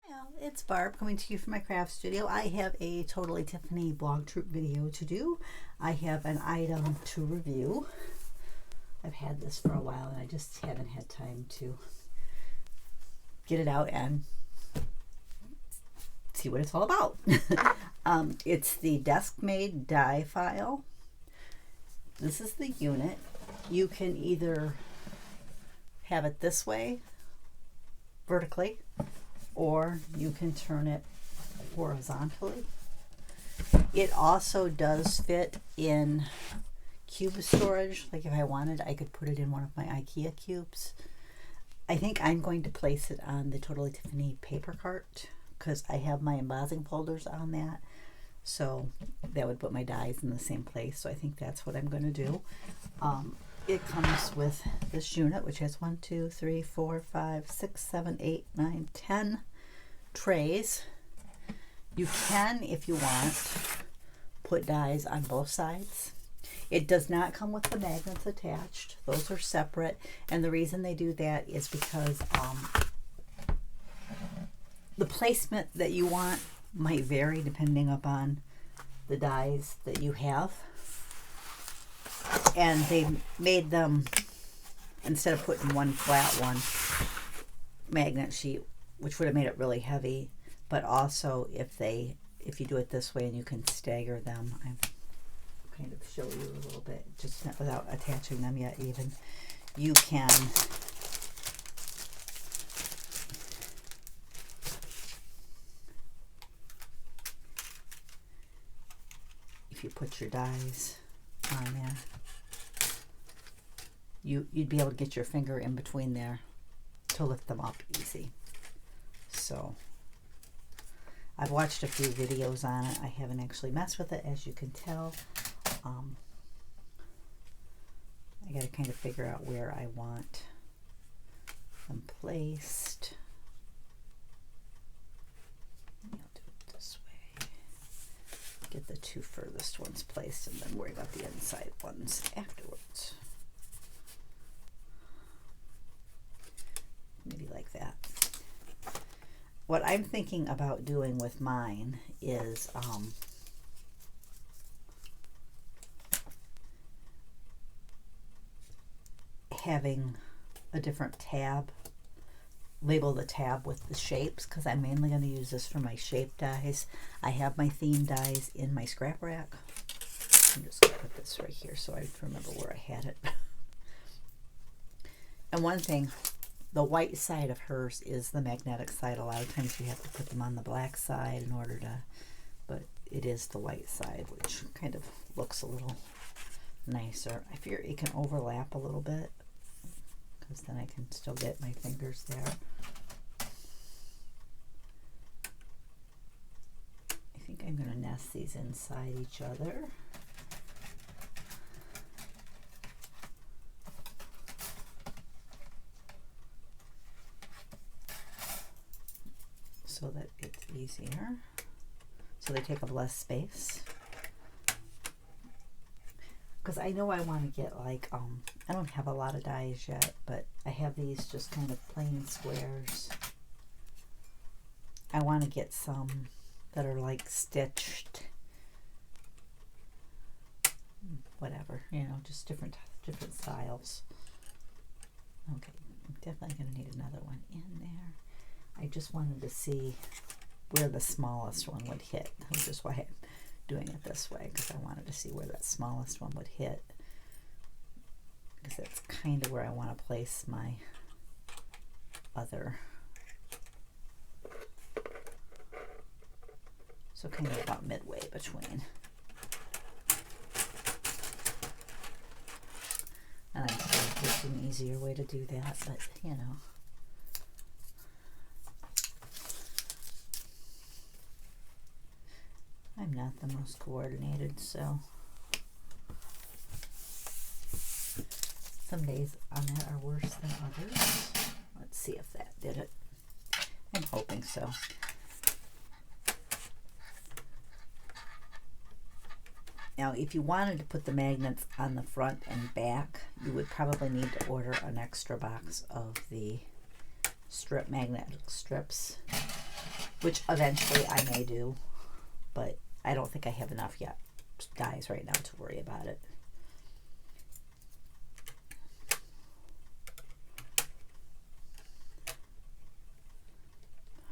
Well, it's Barb coming to you from my craft studio. I have a Totally Tiffany blog troop video to do. I have an item to review. I've had this for a while and I just haven't had time to get it out and see what it's all about. It's the Desk Maid die file. This is the unit. You can either have it this way, vertically, or you can turn it horizontally. It also does fit in cube storage. Like if I wanted, I could put it in one of my IKEA cubes. I think I'm going to place it on the Totally-Tiffany paper cart because I have my embossing folders on that. So that would put my dies in the same place. So I think that's what I'm going to do. It comes with this unit, which has 1, 2, 3, 4, 5, 6, 7, 8, 9, 10 trays. You can, if you want, put dies on both sides. It does not come with the magnets attached. Those are separate. And the reason they do that is because the placement that you want might vary depending upon the dies that you have. And they made them, instead of putting one flat one magnet sheet, which would have made it really heavy, but also if you do it this way and you can stagger them, I'm kind of show you a little bit, just not without attaching them yet even, you can if you put your dies on there, you'd be able to get your finger in between there to lift them up easy. So I've watched a few videos on it. I haven't actually messed with it, as you can tell. I got to kind of figure out where I want them placed. I'll do it this way. Get the two furthest ones placed and then worry about the inside ones afterwards. Maybe like that. What I'm thinking about doing with mine is having a different tab, label the tab with the shapes, because I'm mainly going to use this for my shape dies. I have my theme dies in my scrap rack. I'm just going to put this right here so I remember where I had it. And one thing, the white side of hers is the magnetic side. A lot of times you have to put them on the black side in order to, but it is the white side, which kind of looks a little nicer. I fear it can overlap a little bit because then I can still get my fingers there. I think I'm going to nest these inside each other. So that it's easier, so they take up less space. Because I know I want to get like I don't have a lot of dies yet, but I have these just kind of plain squares. I want to get some that are like stitched, whatever, you know, just different styles. Okay, I'm definitely going to need another one in there. I just wanted to see where the smallest one would hit, which is why I'm doing it this way, because I wanted to see where that smallest one would hit, because that's kind of where I want to place my other. So kind of about midway between. And I'm sure there's an easier way to do that, but you know. I'm not the most coordinated, so some days on that are worse than others. Let's see if that did it. I'm hoping so. Now, if you wanted to put the magnets on the front and back, you would probably need to order an extra box of the magnetic strips. which eventually I may do, but I don't think I have enough yet dies right now to worry about it.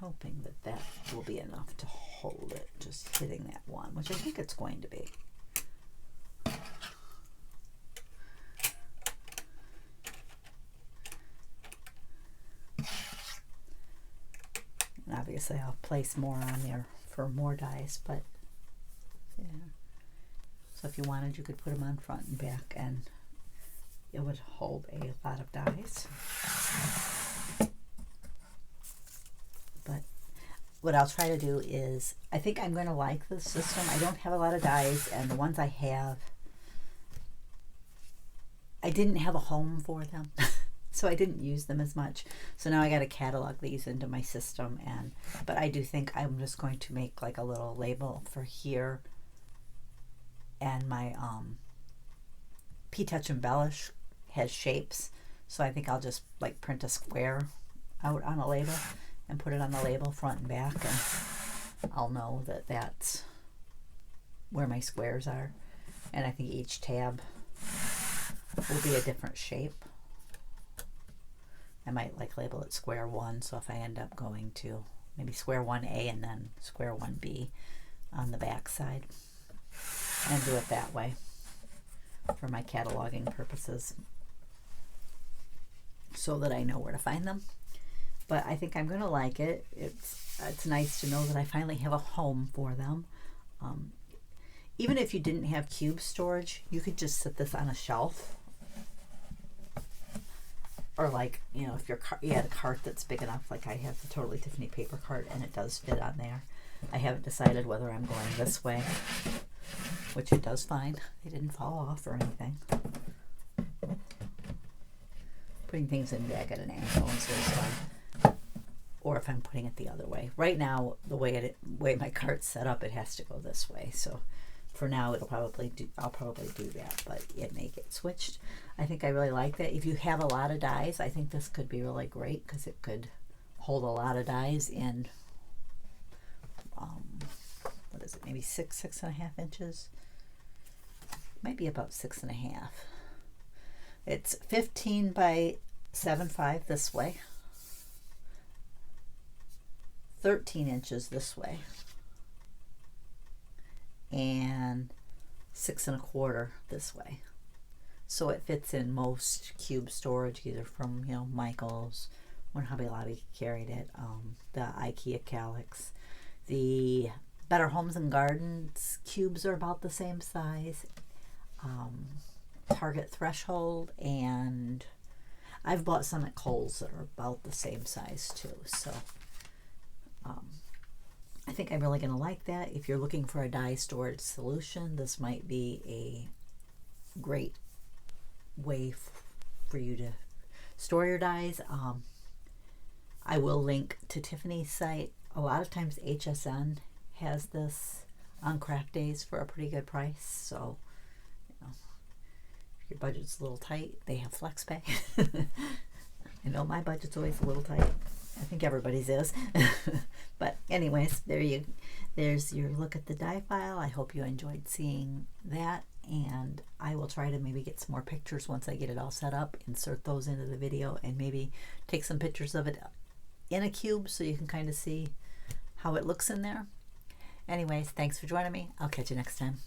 Hoping that that will be enough to hold it, just hitting that one, which I think it's going to be. And obviously I'll place more on there for more dies, but yeah. So if you wanted, you could put them on front and back and it would hold a lot of dies. But what I'll try to do is, I think I'm going to like this system. I don't have a lot of dies, and the ones I have, I didn't have a home for them. So I didn't use them as much. So now I got to catalog these into my system. But I do think I'm just going to make like a little label for here. And my P-Touch Embellish has shapes. So I think I'll just like print a square out on a label and put it on the label front and back. And I'll know that that's where my squares are. And I think each tab will be a different shape. I might like label it square 1, so if I end up going to maybe square 1A and then square 1B on the back side, and do it that way for my cataloging purposes so that I know where to find them. But I think I'm going to like it. It's nice to know that I finally have a home for them. Even if you didn't have cube storage, you could just set this on a shelf. Or like, you know, if you had a cart that's big enough, like I have the Totally-Tiffany paper cart and it does fit on there. I haven't decided whether I'm going this way, which it does fine. They didn't fall off or anything. Putting things in bag at an angle is always fun. Or if I'm putting it the other way. Right now, the way my cart's set up, it has to go this way. So for now, I'll probably do that, but it may get switched. I think I really like that. If you have a lot of dies, I think this could be really great because it could hold a lot of dies in, what is it, maybe 6.5 inches? Might be about 6.5. It's 15 by 7.5 this way, 13 inches this way, and 6.25 this way. So it fits in most cube storage, either from, you know, Michael's, when Hobby Lobby carried it, the IKEA Calyx. The Better Homes and Gardens cubes are about the same size. Target Threshold, and I've bought some at Kohl's that are about the same size too. So I think I'm really going to like that. If you're looking for a die storage solution, this might be a great way for you to store your dies. I will link to Tiffany's site. A lot of times HSN has this on craft days for a pretty good price. So, you know, if your budget's a little tight, they have flex pay. I know my budget's always a little tight. I think everybody's is. But anyways, there's your look at the die file. I hope you enjoyed seeing that, and I will try to maybe get some more pictures once I get it all set up, insert those into the video, and maybe take some pictures of it in a cube so you can kind of see how it looks in there. Anyways, thanks for joining me. I'll catch you next time.